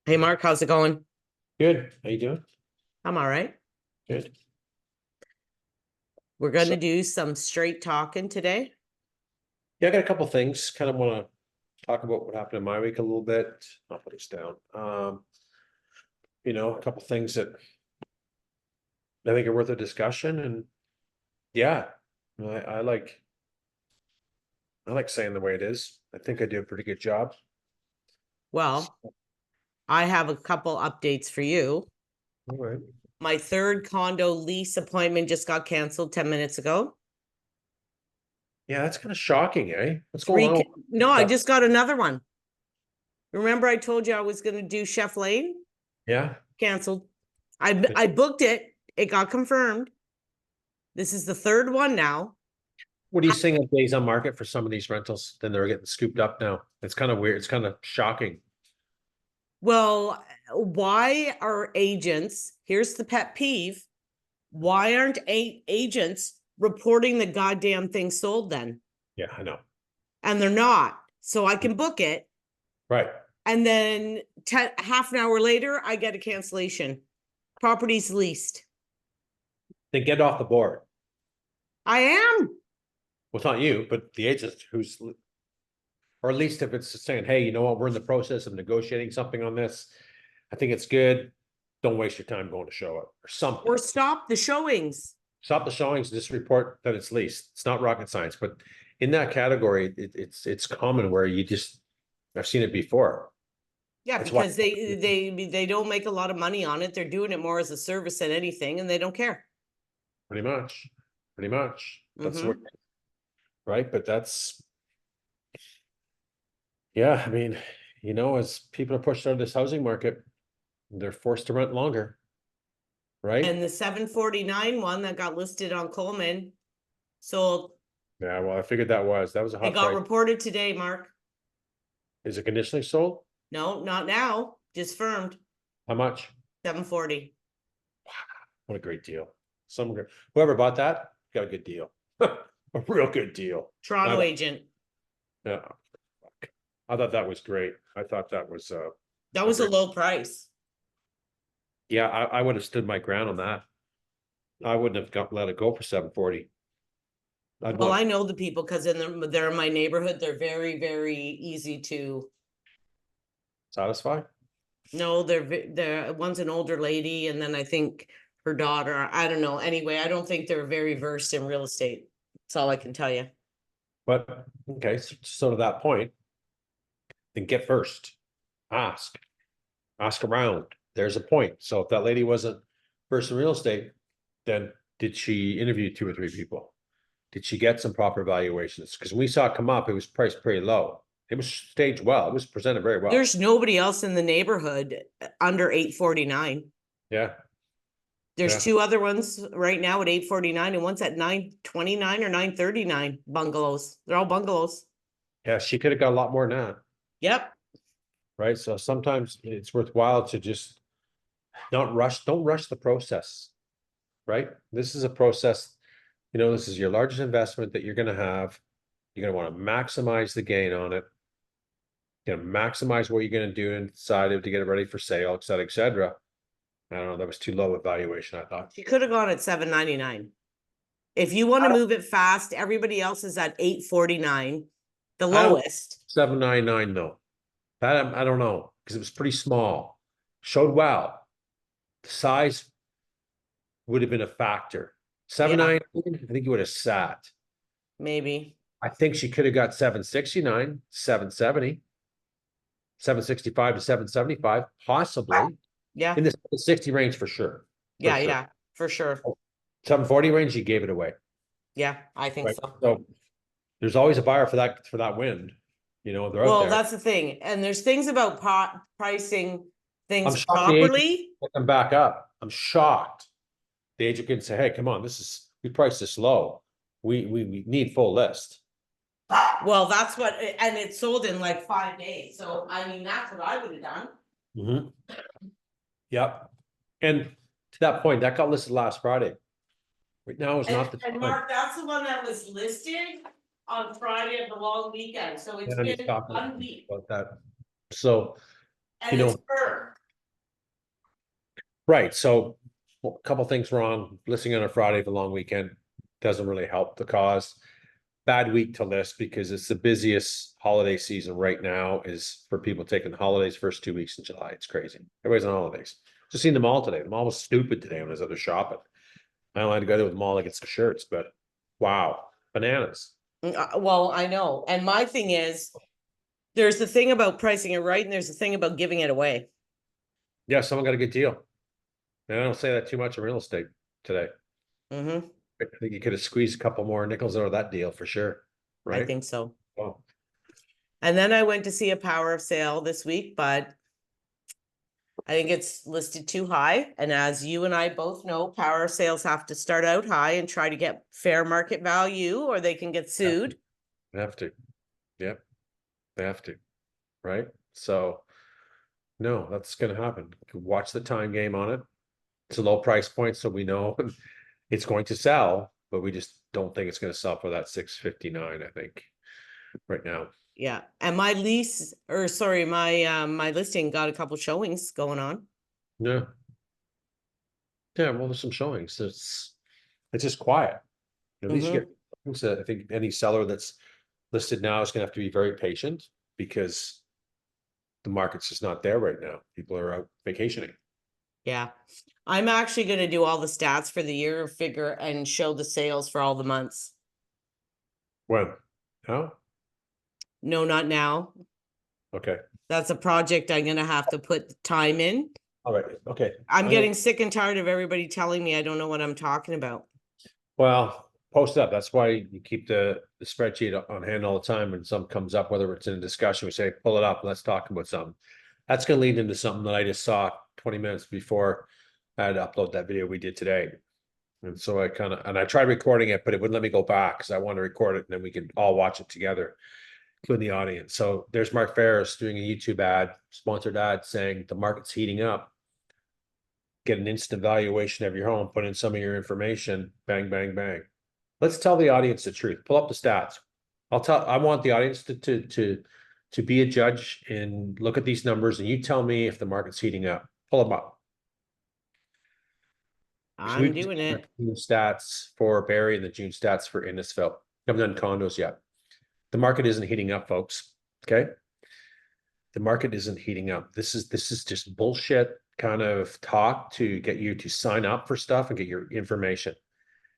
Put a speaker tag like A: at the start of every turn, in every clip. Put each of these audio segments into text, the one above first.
A: Hey Mark, how's it going?
B: Good. How you doing?
A: I'm all right.
B: Good.
A: We're going
B: So
A: to do some straight talking today.
B: yeah, I got a couple things. Kind of want to talk about what happened in my week a little bit. I'll put this down. A couple things that I think are worth a discussion. And yeah, I like saying the way it is. I think I do a pretty good job.
A: Well, I have a couple updates for you.
B: All right.
A: My third condo lease appointment just got canceled 10 minutes ago.
B: Yeah, that's kind of shocking, eh? What's going on?
A: No, I just got another one. Remember I told you I was going to do Chef Lane?
B: Yeah.
A: Canceled. I booked it. It got confirmed. This is the third one now.
B: What are you seeing at days on market for some of these rentals? Then they're getting scooped up now. It's kind of weird. It's kind of shocking.
A: Well, why are agents, here's the pet peeve, why aren't agents reporting the goddamn thing sold then?
B: Yeah, I know.
A: And they're not. So I can book it.
B: Right.
A: And then half an hour later, I get a cancellation. Property's leased.
B: Then get off the board.
A: I am.
B: Well, it's not you, but the agent or at least if it's saying, hey, you know what, we're in the process of negotiating something on this. I think it's good. Don't waste your time going to show it or something.
A: Or stop the showings.
B: Stop the showings, just report that it's leased. It's not rocket science, but in that category, it's common where I've seen it before.
A: Yeah,
B: That's why
A: because they don't make a lot of money on it. They're doing it more as a service than anything, and they don't care.
B: pretty much, pretty much. That's what,
A: Mm-hmm.
B: right? But yeah, I mean, as people are pushed out of this housing market, they're forced to rent longer, right?
A: And the 749 one that got listed on Coleman sold.
B: Yeah, well, I figured that was a
A: It
B: hot
A: got
B: price.
A: reported today, Mark.
B: Is it conditionally sold?
A: No, not now. Just firmed.
B: How much?
A: 740.
B: What a great deal. Whoever bought that got a good deal. A real good deal.
A: Toronto agent.
B: Yeah. I thought that was great. I thought that was
A: That
B: a
A: was a
B: great.
A: low price.
B: Yeah, I would have stood my ground on that. I wouldn't have let it go for 740. I'd
A: Well, I
B: want
A: know the people because they're in my neighborhood. They're very, very easy to.
B: satisfy.
A: No, they're one's an older lady, and then I think her daughter. I don't know. Anyway, I don't think they're very versed in real estate. That's all I can tell you.
B: But okay, so to that point, then get first. Ask. Ask around. There's a point. So if that lady wasn't versed in real estate, then did she interview two or three people? Did she get some proper valuations? Because when we saw it come up, it was priced pretty low. It was staged well. It was presented very well.
A: There's nobody else in the neighborhood under 849.
B: Yeah.
A: There's
B: Yeah.
A: two other ones right now at 849 and one's at 929 or 939 bungalows. They're all bungalows.
B: Yeah. She could have got a lot more than that.
A: Yep.
B: Right. So sometimes it's worthwhile to just not rush. Don't rush the process. Right. This is a process. This is your largest investment that you're going to have. You're going to want to maximize the gain on it. You're going to maximize what you're going to do inside it to get it ready for sale, et cetera, et cetera. I don't know. That was too low a valuation, I thought.
A: She could have gone at 799. If you want to move it fast, everybody else is at 849, the
B: I don't
A: lowest.
B: 799 though. That I don't know because it was pretty small. Showed well. The size would have been a factor.
A: Yeah,
B: 799, I think you would have sat.
A: maybe.
B: I think she could have got 769, 770, 765 to 775, possibly
A: Yeah,
B: in the 60 range for sure. For
A: yeah,
B: sure.
A: yeah, for sure.
B: 740 range, you gave it away.
A: Yeah, I think
B: Right.
A: so.
B: So there's always a buyer for that wind. They're out
A: Well,
B: there.
A: that's the thing. And there's things about pricing
B: I'm
A: things
B: shocked the agent
A: properly.
B: put them back up. I'm shocked. The agent can say, hey, come on, we priced this low. We need full list.
A: Well, that's what, and it sold in like 5 days. So, I mean, that's what I would have done.
B: Mm-hmm. Yep. And to that point, that got listed last Friday. Right now is not the
A: And
B: time.
A: Mark, that's the one that was listed on Friday of the long weekend. So it's
B: And he's
A: been
B: talking
A: 1 week
B: about that. So,
A: and it's firm.
B: Right, so a couple things wrong. Listing on a Friday for a long weekend doesn't really help the cause. Bad week to list because it's the busiest holiday season right now is for people taking the holidays first 2 weeks in July. It's crazy. Everybody's on holidays. Just seen the mall today. The mall was stupid today when I was out there shopping. I only had to go there with the mall to get some shirts, but wow, bananas.
A: Well, I know. And my thing is, there's the thing about pricing it right, and there's the thing about giving it away.
B: Yeah, someone got a good deal. And I don't say that too much in real estate today.
A: Mm-hmm.
B: I think you could have squeezed a couple more nickels out of that deal for sure,
A: I
B: right?
A: think so.
B: Oh,
A: And then I went to see a power of sale this week, but I think it's listed too high. And as you and I both know, power of sales have to start out high and try to get fair market value, or they can get sued.
B: they have to. Yep, they have to, right? So no, that's gonna happen. Watch the time game on it. It's a low price point, so we know it's going to sell, but we just don't think it's gonna sell for that 659, I think, right now.
A: Yeah. And my lease, or sorry, my listing got a couple showings going on.
B: Yeah. Yeah, well, there's some showings. It's just quiet. At least you get, I think any seller that's listed now is gonna have to be very patient because the market's just not there right now. People are out vacationing.
A: Yeah. I'm actually going to do all the stats for the year, figure and show the sales for all the months.
B: When? How?
A: No, not now.
B: Okay.
A: That's a project I'm going to have to put time in.
B: All right. Okay.
A: I'm getting sick and tired of everybody telling me I don't know what I'm talking about.
B: Well, post up. That's why you keep the spreadsheet on hand all the time. When something comes up, whether it's in a discussion, we say, pull it up, let's talk about something. That's gonna lead into something that I just saw 20 minutes before I had to upload that video we did today. And so I tried recording it, but it wouldn't let me go back because I want to record it and then we can all watch it together, including the audience. So there's Mark Ferris doing a YouTube ad, sponsored ad saying the market's heating up. Get an instant valuation of your home, put in some of your information, bang, bang, bang. Let's tell the audience the truth. Pull up the stats. I want the audience to be a judge and look at these numbers and you tell me if the market's heating up. Pull them up.
A: I'm doing it.
B: June stats for Barrie and the June stats for Innisfil. Haven't done condos yet. The market isn't heating up, folks. Okay. The market isn't heating up. This is just bullshit kind of talk to get you to sign up for stuff and get your information.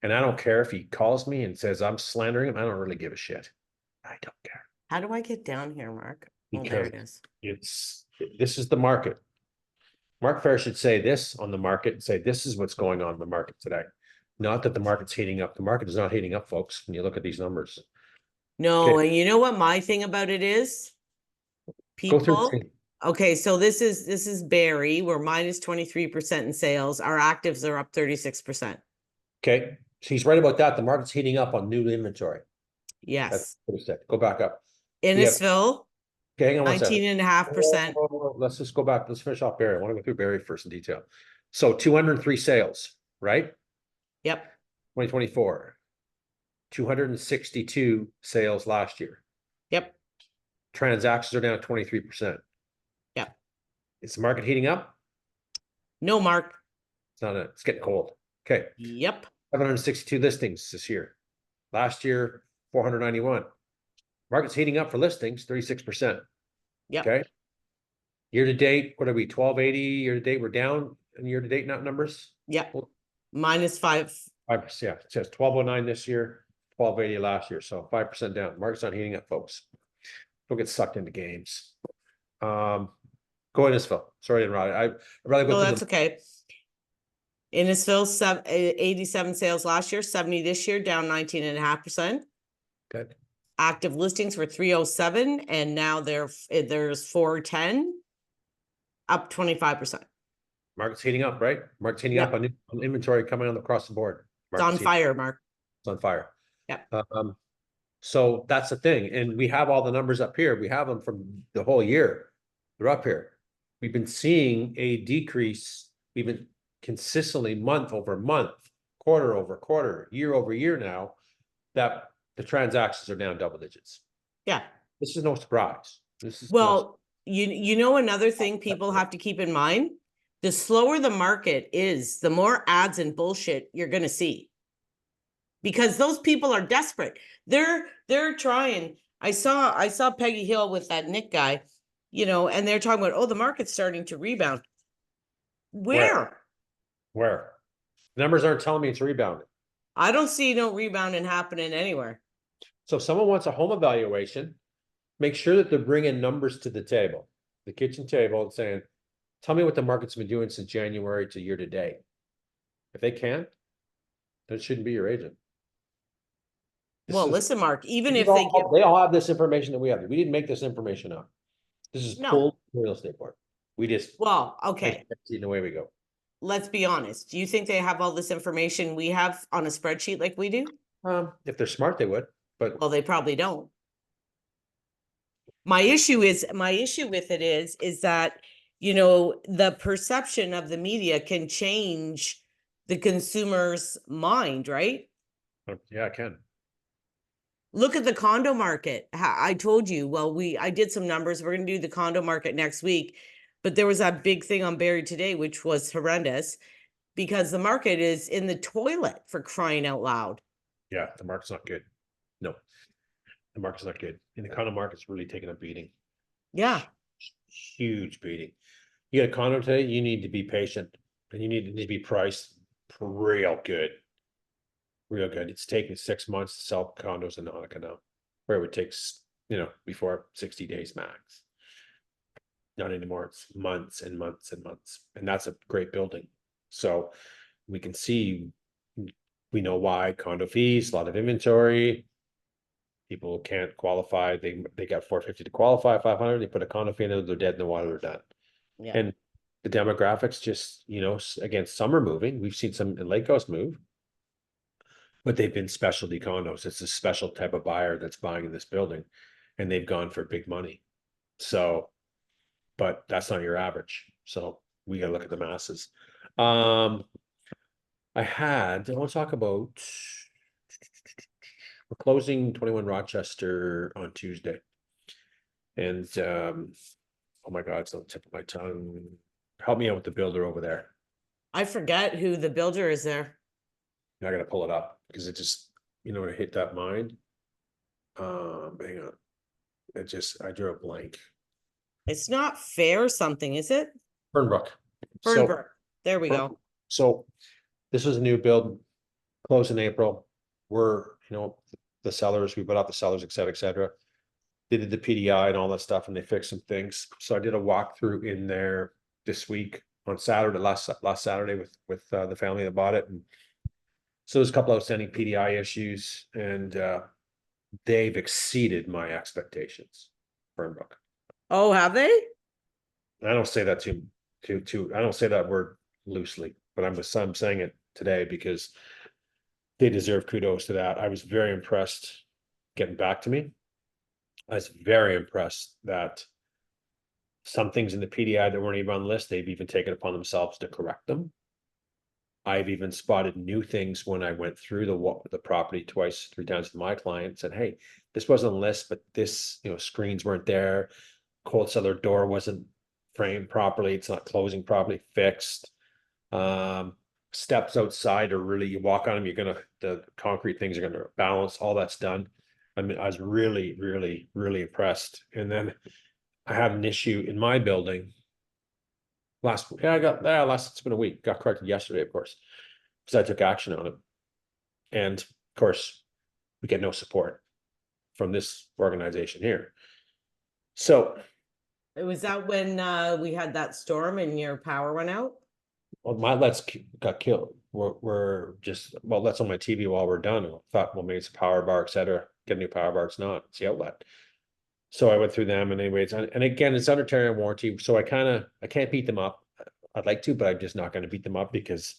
B: And I don't care if he calls me and says I'm slandering him. I don't really give a shit. I don't care.
A: How do I get down here, Mark?
B: Because
A: oh, there it is.
B: This is the market. Mark Fair should say this on the market and say this is what's going on in the market today. Not that the market's heating up. The market is not heating up, folks, when you look at these numbers.
A: No,
B: Okay.
A: and you know what my thing about it is?
B: Go through.
A: People. Okay, so this is Barrie. We're minus 23% in sales. Our actives are up 36%.
B: Okay, so he's right about that. The market's heating up on new inventory. That's
A: Yes.
B: what he said. Go back up.
A: Innisfil,
B: Okay, hang on one second.
A: 19.5%.
B: Let's just go back. Let's finish off Barrie. I want to go through Barrie first in detail. So 203 sales, right?
A: Yep.
B: 2024. 262 sales last year.
A: Yep.
B: Transactions are down 23%.
A: Yep.
B: Is the market heating up?
A: No, Mark.
B: It's not. It's getting cold. Okay.
A: Yep.
B: 762 listings this year. Last year, 491. Market's heating up for listings, 36%.
A: Yep.
B: Okay. Year to date, what are we? 1280 year to date. We're down in year to date numbers.
A: Yep. Minus 5.
B: 5%. Yeah. It says 1209 this year, 1280 last year. So 5% down. Market's not heating up, folks. Don't get sucked into games. Go Innisfil. Sorry to interrupt. I'd rather go
A: No,
B: through
A: that's okay. Innisfil, 87 sales last year, 70 this year, down 19.5%.
B: Good.
A: Active listings were 307, and now there's 410, up 25%.
B: Market's heating up, right? Market's heating up on inventory coming on across the board.
A: It's on fire, Mark.
B: It's on fire.
A: Yeah.
B: So that's the thing. And we have all the numbers up here. We have them from the whole year. They're up here. We've been seeing a decrease. We've been consistently month over month, quarter over quarter, year over year now, that the transactions are down double digits.
A: Yeah.
B: This is no surprise. This is
A: well, you know, another thing people have to keep in mind, the slower the market is, the more ads and bullshit you're gonna see. Because those people are desperate. They're trying. I saw Peggy Hill with that Nick guy, you know, and they're talking about, oh, the market's starting to rebound. Where?
B: Where? Numbers aren't telling me it's rebounding.
A: I don't see no rebounding happening anywhere.
B: So if someone wants a home evaluation, make sure that they're bringing numbers to the table, the kitchen table, and saying, tell me what the market's been doing since January to year to date. If they can't, then it shouldn't be your agent.
A: Well, listen, Mark, even if they give,
B: they all have this information that we have. We didn't make this information up. This is
A: No.
B: pulled real estate board. We just,
A: well, okay,
B: and away we go.
A: let's be honest. Do you think they have all this information we have on a spreadsheet like we do?
B: If they're smart, they would, but
A: Well, they probably don't. My issue with it is that, you know, the perception of the media can change the consumer's mind, right?
B: yeah, I can.
A: Look at the condo market. I told you, well, I did some numbers. We're going to do the condo market next week, but there was that big thing on Barrie today, which was horrendous because the market is in the toilet, for crying out loud.
B: Yeah, the market's not good. No, the market's not good. And the condo market's really taking a beating.
A: Yeah.
B: Huge beating. You get a condo today, you need to be patient and you need to be priced real good. Real good. It's taking 6 months to sell condos in Nautica now, where it would take, you know, before 60 days max. Not anymore. It's months and months and months. And that's a great building. So we can see, we know why. Condo fees, a lot of inventory. People can't qualify. They got 450 to qualify, 500. They put a condo fee in it, they're dead in the water, they're done.
A: Yeah.
B: And the demographics just, you know, again, some are moving. We've seen some in Lake Coast move, but they've been specialty condos. It's a special type of buyer that's buying in this building, and they've gone for big money. So, but that's not your average. So we got to look at the masses. I want to talk about, we're closing 21 Rochester on Tuesday. And oh my God, it's on the tip of my tongue. Help me out with the builder over there.
A: I forget who the builder is there.
B: I gotta pull it up because it just, you know, when I hit that mind. Hang on. I drew a blank.
A: It's not fair something, is it?
B: Fernbrook.
A: Fernbrook. There we go.
B: So this was a new build, closed in April. We're, you know, the sellers, we put out the sellers, et cetera, et cetera. They did the PDI and all that stuff, and they fixed some things. So I did a walkthrough in there this week on Saturday, last Saturday with the family that bought it. And so there's a couple outstanding PDI issues, and they've exceeded my expectations. Fernbrook.
A: Oh, have they?
B: I don't say that I don't say that word loosely, but I'm saying it today because they deserve kudos to that. I was very impressed getting back to me. I was very impressed that some things in the PDI that weren't even on the list, they've even taken upon themselves to correct them. I've even spotted new things when I went through the property twice, 3 times with my client, said, hey, this wasn't on the list, but this, you know, screens weren't there. Cold cellar door wasn't framed properly. It's not closing properly, fixed. Steps outside are really, you walk on them, the concrete things are gonna balance, all that's done. I mean, I was really, really, really impressed. And then I had an issue in my building. It's been a week, got corrected yesterday, of course, because I took action on it. And of course, we get no support from this organization here. So.
A: Was that when we had that storm and your power went out?
B: Well, my LEDs got killed. We're just, well, that's on my TV while we're done. I thought, well, maybe it's a power bar, et cetera. Get a new power bar. It's not, it's the outlet. So I went through them, and anyways, and again, it's under tenant warranty. So I can't beat them up. I'd like to, but I'm just not going to beat them up because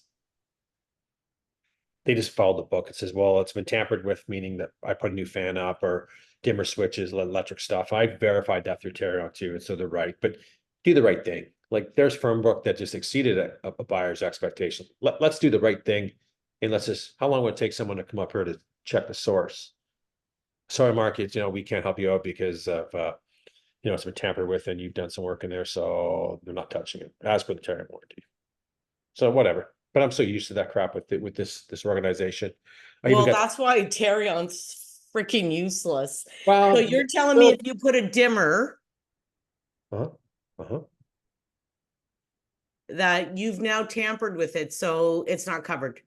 B: they just followed the book. It says, well, it's been tampered with, meaning that I put a new fan up or dimmer switches, electric stuff. I verified that through Terra too, and so they're right. But do the right thing. Like there's Fernbrook that just exceeded a buyer's expectation. Let's do the right thing, and let's just. How long would it take someone to come up here to check the source? Sorry, Mark, you know, we can't help you out because of you know, it's been tampered with, and you've done some work in there, so they're not touching it as per the tenant warranty. So whatever, but I'm so used to that crap with this organization. I even
A: Well,
B: got,
A: that's why Tarion's freaking useless. So
B: well,
A: you're telling me if you put a dimmer
B: uh-huh, uh-huh.
A: that you've now tampered with it, so it's not covered.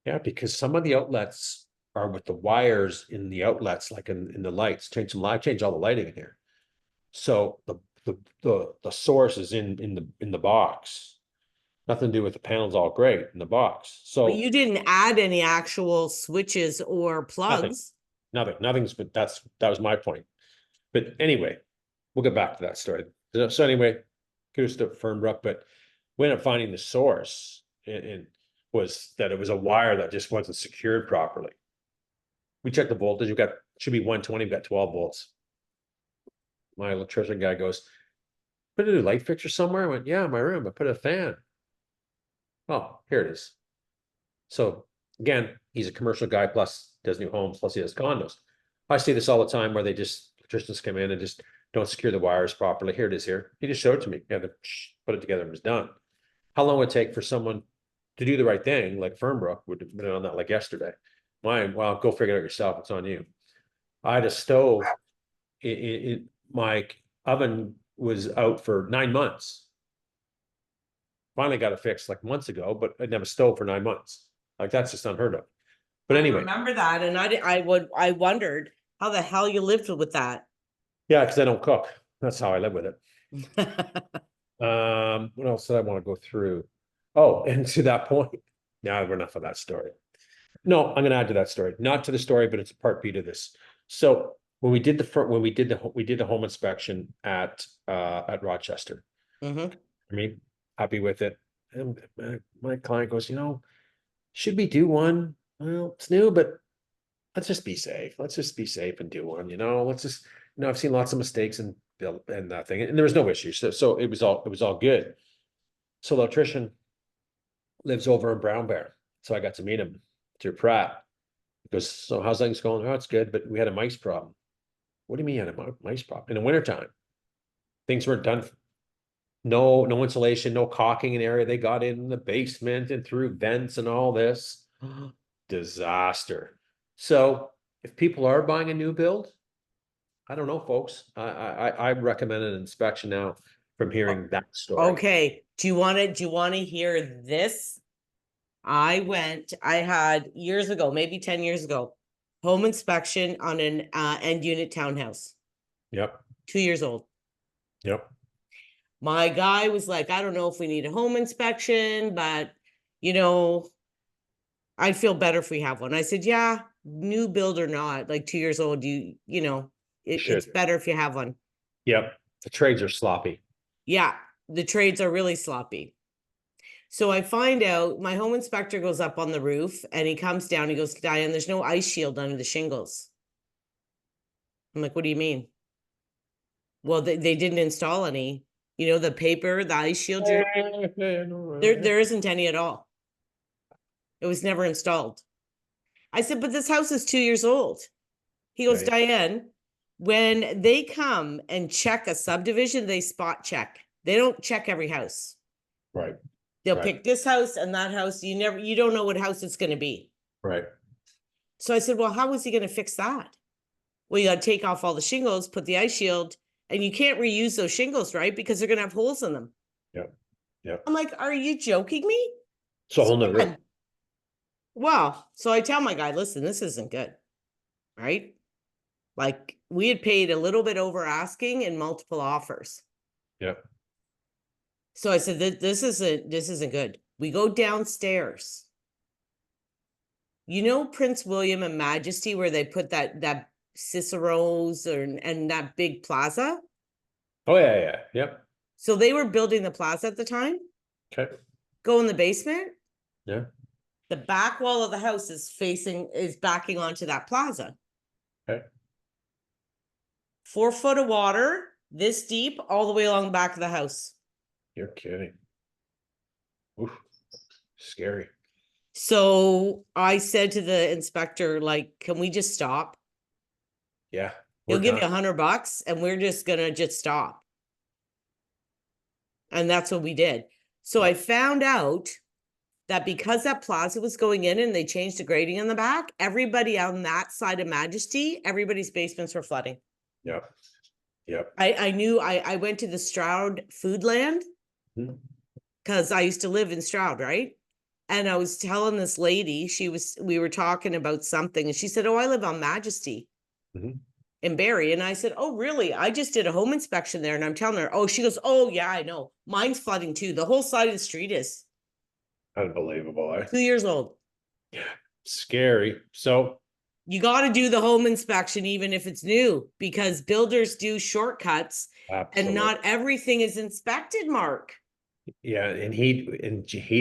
B: Yeah, because some of the outlets are with the wires in the outlets, like in the lights, change all the lighting in here. So the source is in the box. Nothing to do with the panels, all great in the box.
A: But
B: So
A: you didn't add any actual switches or
B: nothing,
A: plugs.
B: nothing's, but that was my point. But anyway, we'll get back to that story. So anyway, kudos to Fernbrook, but we ended up finding the source and was that it was a wire that just wasn't secured properly. We checked the voltage, we got, should be 120, we got 12 volts. My electrician guy goes, put a new light fixture somewhere? I went, yeah, in my room, I put a fan. Oh, here it is. So again, he's a commercial guy, plus does new homes, plus he has condos. I see this all the time where they just, electricians come in and just don't secure the wires properly. Here it is here. He just showed it to me. Yeah, put it together and it was done. How long would it take for someone to do the right thing, like Fernbrook would have been on that like yesterday? Mine, well, go figure it out yourself. It's on you. I had a stove. My oven was out for 9 months. Finally got it fixed like months ago, but I'd never stove for 9 months. Like that's just unheard of. But
A: I
B: anyway,
A: remember that, and I wondered how the hell you lived with that.
B: yeah, because I don't cook. That's how I live with it. What else did I want to go through? Oh, and to that point, now we're enough of that story. No, I'm gonna add to that story, not to the story, but it's part B to this. So when we did the home inspection at Rochester.
A: Mhm.
B: I mean, happy with it. And my client goes, should we do one? Well, it's new, but let's just be safe. Let's just be safe and do one, let's just, I've seen lots of mistakes and that thing, and there was no issues. So it was all good. So the electrician lives over in Brown Bear. So I got to meet him through Pratt. He goes, so how's things going? Oh, it's good, but we had a mice problem. What do you mean you had a mice problem? In the wintertime, things weren't done. No insulation, no caulking in the area. They got in the basement and through vents and all this. Disaster. So if people are buying a new build, I don't know, folks. I recommend an inspection now from hearing that story.
A: Okay. Do you want to hear this? I had years ago, maybe 10 years ago, home inspection on an end unit townhouse,
B: Yep.
A: 2 years old.
B: Yep.
A: My guy was like, I don't know if we need a home inspection, but I'd feel better if we have one. I said, yeah, new build or not, like 2 years old, it's better if you have one.
B: Yep. The trades are sloppy.
A: Yeah, the trades are really sloppy. So I find out my home inspector goes up on the roof and he comes down. He goes, Diane, there's no ice shield under the shingles. I'm like, what do you mean? Well, they didn't install any. The paper, the ice shield, there isn't any at all. It was never installed. I said, but this house is 2 years old. He goes,
B: Right.
A: Diane, when they come and check a subdivision, they spot check. They don't check every house.
B: Right.
A: They'll
B: Right.
A: pick this house and that house. You don't know what house it's going to be.
B: Right.
A: So I said, well, how is he going to fix that? Well, you got to take off all the shingles, put the ice shield, and you can't reuse those shingles, right? Because they're going to have holes in them.
B: Yeah. Yeah.
A: I'm like, are you joking me?
B: It's a whole nother room.
A: Well, so I tell my guy, listen, this isn't good, right? Like we had paid a little bit over asking in multiple offers.
B: Yeah.
A: So I said, this isn't good. We go downstairs. Prince William and Majesty, where they put that Cicero's and that big plaza?
B: Oh, yeah. Yep.
A: So they were building the plaza at the time.
B: Okay.
A: Go in the basement.
B: Yeah.
A: The back wall of the house is backing onto that plaza.
B: Okay.
A: 4 foot of water, this deep, all the way along the back of the house.
B: You're kidding. Oof. Scary.
A: So I said to the inspector, like, can we just stop?
B: Yeah.
A: He'll give you $100 and we're just gonna just stop. And that's what we did. So I found out that because that plaza was going in and they changed the grading in the back, everybody on that side of Majesty, everybody's basements were flooding.
B: Yep. Yep.
A: I knew I went to the Stroud Foodland
B: Mhm.
A: because I used to live in Stroud, right? And I was telling this lady, we were talking about something, and she said, "Oh, I live on Majesty
B: Mhm.
A: in Barrie." And I said, "Oh, really? I just did a home inspection there." And I'm telling her, "Oh," she goes, "Oh, yeah, I know. Mine's flooding too. The whole side of the street is
B: Unbelievable,
A: 2 years old."
B: Scary. So,
A: You got to do the home inspection, even if it's new, because builders do shortcuts and
B: absolutely.
A: not everything is inspected, Mark.
B: Yeah, and he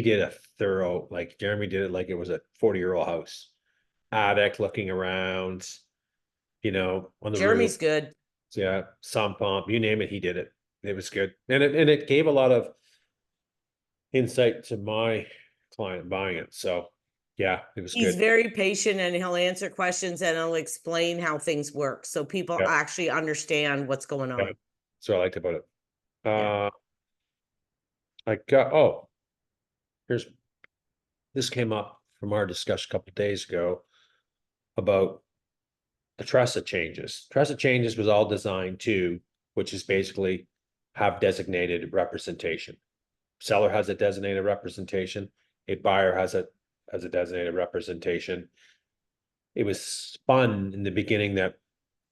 B: did a thorough, like Jeremy did it like it was a 40-year-old house. Attic, looking around, on the roof.
A: Jeremy's good.
B: Yeah, sump pump, you name it, he did it. It was good. And it gave a lot of insight to my client buying it. So yeah, it was
A: He's
B: good.
A: very patient and he'll answer questions and he'll explain how things work. So people
B: Yeah.
A: actually understand what's going
B: Yeah.
A: on.
B: So I liked about it.
A: Yeah.
B: I got, here's, this came up from our discussion a couple of days ago about the Tresa Changes. Tresa Changes was all designed to, which is basically have designated representation. Seller has a designated representation, a buyer has a designated representation. It was spun in the beginning that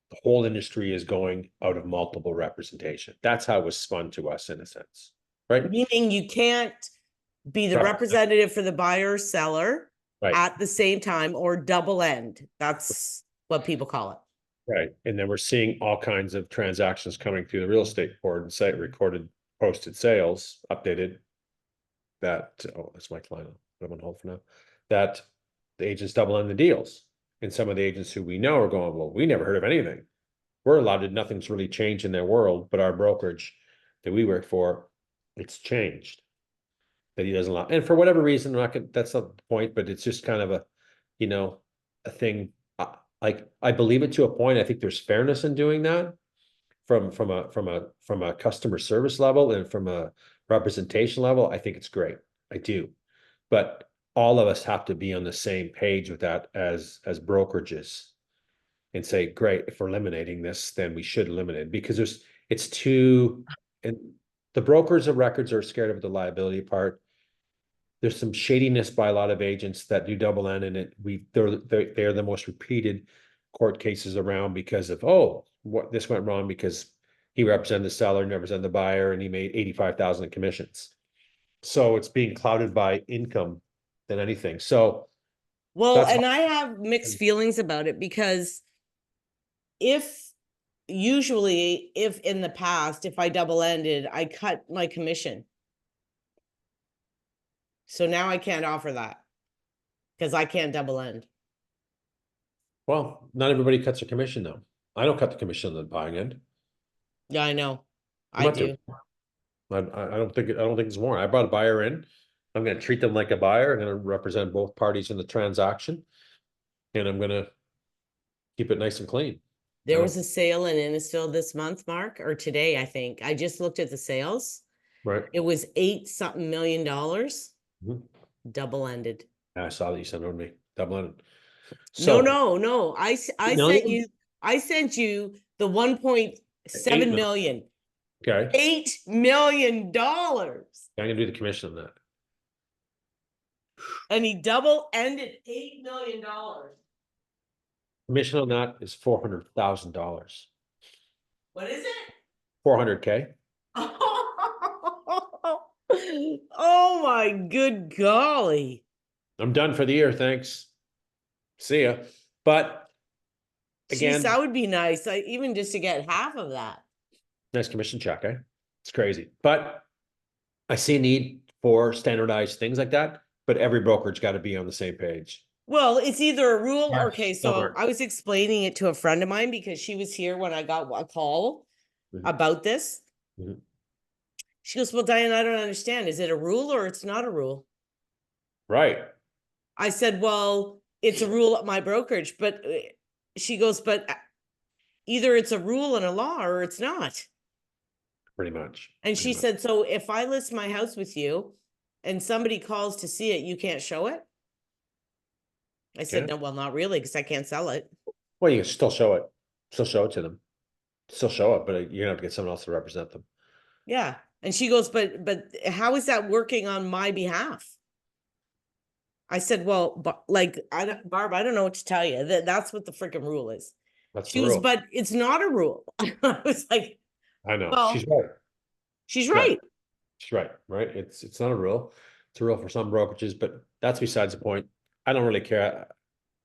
B: the whole industry is going out of multiple representation. That's how it was spun to us in a sense, right?
A: Meaning you can't be the
B: Right.
A: representative for the buyer or seller
B: Right.
A: at the same time, or double end. That's what people call it.
B: Right. And then we're seeing all kinds of transactions coming through the real estate board and site recorded, posted sales, updated. That, oh, that's my client. I'm on hold for now. That the agents double end the deals. And some of the agents who we know are going, well, we never heard of anything. We're allowed to, nothing's really changed in their world, but our brokerage that we work for, it's changed. That he doesn't allow, and for whatever reason, I'm not gonna, that's not the point, but it's just kind of a, a thing. Like, I believe it to a point. I think there's fairness in doing that from a customer service level and from a representation level. I think it's great. I do. But all of us have to be on the same page with that as brokerages and say, great, if we're eliminating this, then we should eliminate it, because it's too, and the brokers of records are scared of the liability part. There's some shadiness by a lot of agents that do double end, and they're the most repeated court cases around because of, oh, what, this went wrong because he represented the seller, never represented the buyer, and he made 85,000 in commissions. So it's being clouded by income than anything. So
A: Well,
B: that's
A: and I have mixed feelings about it because if in the past, if I double ended, I cut my commission. So now I can't offer that because I can't double end.
B: well, not everybody cuts their commission though. I don't cut the commission on the buying end.
A: Yeah, I know.
B: I'm
A: I
B: not
A: do.
B: I don't think it's more. I brought a buyer in. I'm going to treat them like a buyer. I'm going to represent both parties in the transaction, and I'm going to keep it nice and clean.
A: There was a sale in Innisfil this month, Mark, or today, I think. I just looked at the sales.
B: Right.
A: It was $8-something million,
B: Mhm.
A: double ended.
B: I saw that you sent it to me. Double ended.
A: No,
B: So
A: no, no. I
B: million?
A: sent you the 1.7
B: 8
A: million.
B: Okay.
A: $8 million.
B: I'm gonna do the commission on that.
A: And he double ended $8 million.
B: Commission on that is $400,000.
A: What is it?
B: 400K.
A: Oh my good golly.
B: I'm done for the year. Thanks. See ya. But again,
A: Jeez, that would be nice. Even just to get half of that.
B: nice commission check, eh? It's crazy. But I see a need for standardized things like that, but every brokerage got to be on the same page.
A: Well, it's either a rule.
B: Mark,
A: Okay,
B: no,
A: so
B: Mark.
A: I was explaining it to a friend of mine because she was here when I got a call about this.
B: Mhm.
A: She goes, "Well, Diane, I don't understand. Is it a rule or it's not a rule?"
B: Right.
A: I said, "Well, it's a rule at my brokerage." But she goes, "But either it's a rule and a law or it's not."
B: Pretty much.
A: And she said, "So if I list my house with you and somebody calls to see it, you can't show it? I said,
B: Yeah.
A: no, well, not really, because I can't sell it.
B: Well, you can still show it. Still show it to them. Still show it, but you're gonna have to get someone else to represent them.
A: Yeah. And she goes, but how is that working on my behalf? I said, well, but like, Barb, I don't know what to tell you. That's what the freaking rule is.
B: That's
A: She
B: the
A: goes,
B: rule.
A: but it's not a rule. I was like,
B: I know. She's
A: well,
B: right.
A: she's
B: She's right.
A: right.
B: She's right. Right. It's not a rule. It's a rule for some brokerages, but that's besides the point. I don't really care.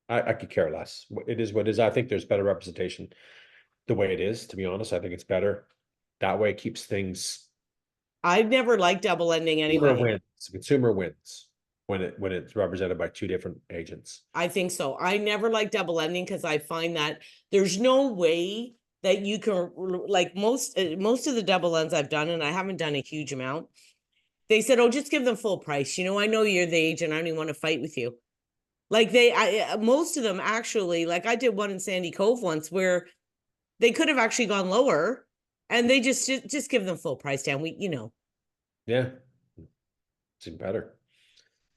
B: I could care less. It is what it is. I think there's better representation the way it is, to be honest. I think it's better. That way it keeps things.
A: I've never liked double ending
B: Consumer
A: anyway.
B: wins. The consumer wins when it's represented by two different agents.
A: I think so. I never like double ending because I find that there's no way that you can, like most of the double ends I've done, and I haven't done a huge amount. They said, "Oh, just give them full price." I know you're the agent. I don't even want to fight with you. Like most of them actually, like I did one in Sandy Cove once where they could have actually gone lower, and they just give them full price down.
B: Yeah. It's even better.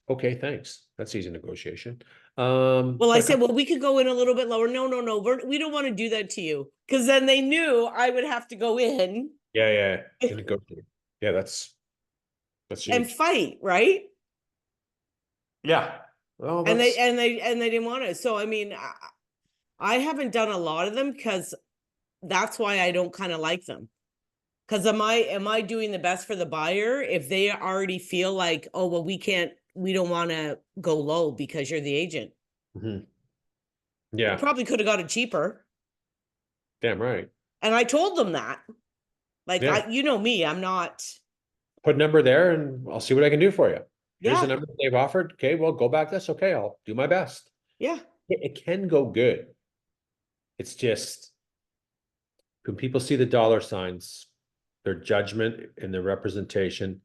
B: Okay, thanks. That's easy negotiation.
A: Well, I said, well, we could go in a little bit lower. No, we don't want to do that to you, because then they knew I would have to go in
B: yeah, negotiate. Yeah, that's
A: and
B: huge.
A: fight, right?
B: Yeah. Well,
A: And
B: that's
A: they didn't want to. So I mean, I haven't done a lot of them because that's why I don't kind of like them. Because am I doing the best for the buyer if they already feel like, oh well, we don't want to go low because you're the agent.
B: mhm.
A: We
B: Yeah,
A: probably could have got it cheaper.
B: damn right.
A: And I told them that. Like
B: Yeah.
A: you know me, I'm not.
B: Put a number there and I'll see what I can do for you. Here's the
A: Yeah,
B: number they've offered. Okay, well, go back this. Okay, I'll do my best.
A: yeah.
B: It can go good. It's just when people see the dollar signs, their judgment and their representation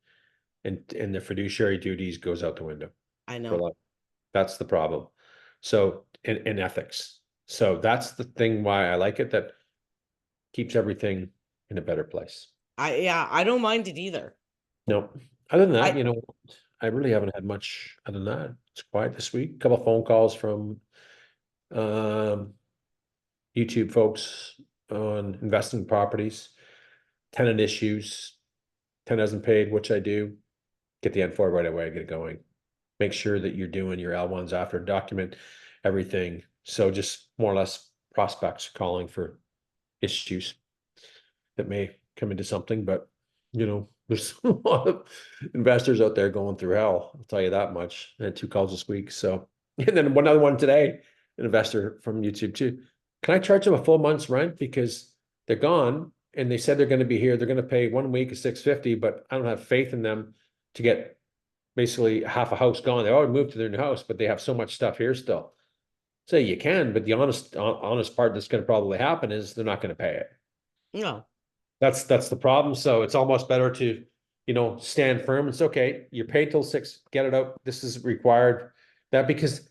B: and their fiduciary duties goes out the window.
A: I
B: For
A: know.
B: life. That's the problem. So in ethics. So that's the thing why I like it, that keeps everything in a better place.
A: I don't mind it either.
B: No, other than that,
A: I
B: I really haven't had much other than that. It's quiet this week. A couple of phone calls from um YouTube folks on investing properties, tenant issues, tenant hasn't paid, which I do. Get the N4 right away, get it going. Make sure that you're doing your L1s after, document everything. So just more or less prospects calling for issues that may come into something, but there's a lot of investors out there going through hell. I'll tell you that much. I had 2 calls this week. So, and then one other one today, an investor from YouTube too. Can I charge them a full month's rent because they're gone and they said they're going to be here. They're going to pay 1 week of $650, but I don't have faith in them to get basically half a house gone. They already moved to their new house, but they have so much stuff here still. So you can, but the honest part that's going to probably happen is they're not going to pay it.
A: no.
B: That's the problem. So it's almost better to, stand firm. It's okay. You're paid till 6, get it out. This is required. That because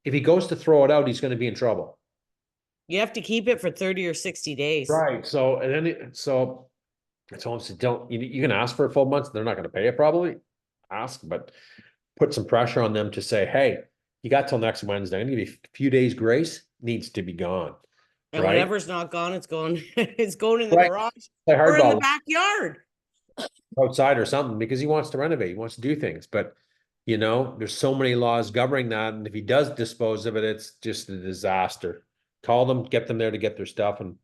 B: if he goes to throw it out, he's going to be in trouble.
A: You have to keep it for 30 or 60 days.
B: Right. So, and then, so it's almost, you can ask for a full month. They're not going to pay it probably. Ask, but put some pressure on them to say, hey, you got till next Wednesday. I'm gonna give you a few days grace, needs to be gone.
A: And
B: Right.
A: whatever's not gone, it's going it's going in the
B: Right.
A: garage
B: Play
A: or in the
B: hardball
A: backyard.
B: outside or something because he wants to renovate, he wants to do things. But there's so many laws governing that. And if he does dispose of it, it's just a disaster. Call them, get them there to get their stuff and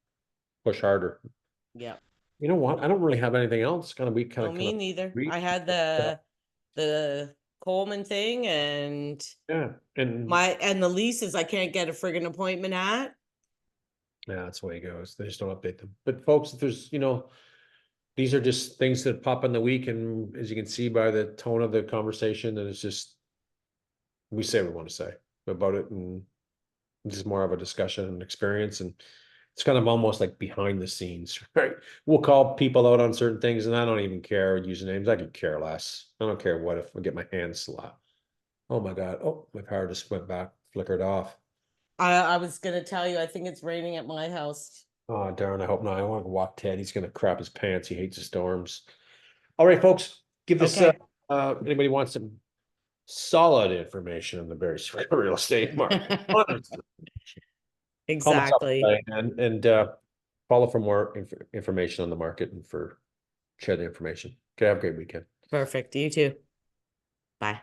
B: push harder.
A: Yeah.
B: You know what? I don't really have anything else. Kind of weak, kind
A: No,
B: of
A: me neither.
B: weak.
A: I had the Coleman thing and
B: Yeah. And
A: the leases I can't get a friggin' appointment at.
B: yeah, that's the way it goes. They just don't update them. But folks, if there's, these are just things that pop in the week. And as you can see by the tone of the conversation, that it's just, we say what we want to say about it. And this is more of a discussion and experience. And it's kind of almost like behind the scenes, right? We'll call people out on certain things and I don't even care usernames. I could care less. I don't care what if I get my hands slapped. Oh my God. Oh, my power just went back, flickered off.
A: I was gonna tell you, I think it's raining at my house.
B: Oh, darn, I hope not. I want to walk Ted. He's going to crap his pants. He hates the storms. All right, folks, give this
A: Okay.
B: Anybody wants some solid information on the Barrie real estate market? Honest. Call myself
A: Exactly.
B: and follow for more information on the market and for share the information. Okay, have a great weekend.
A: Perfect. You too. Bye.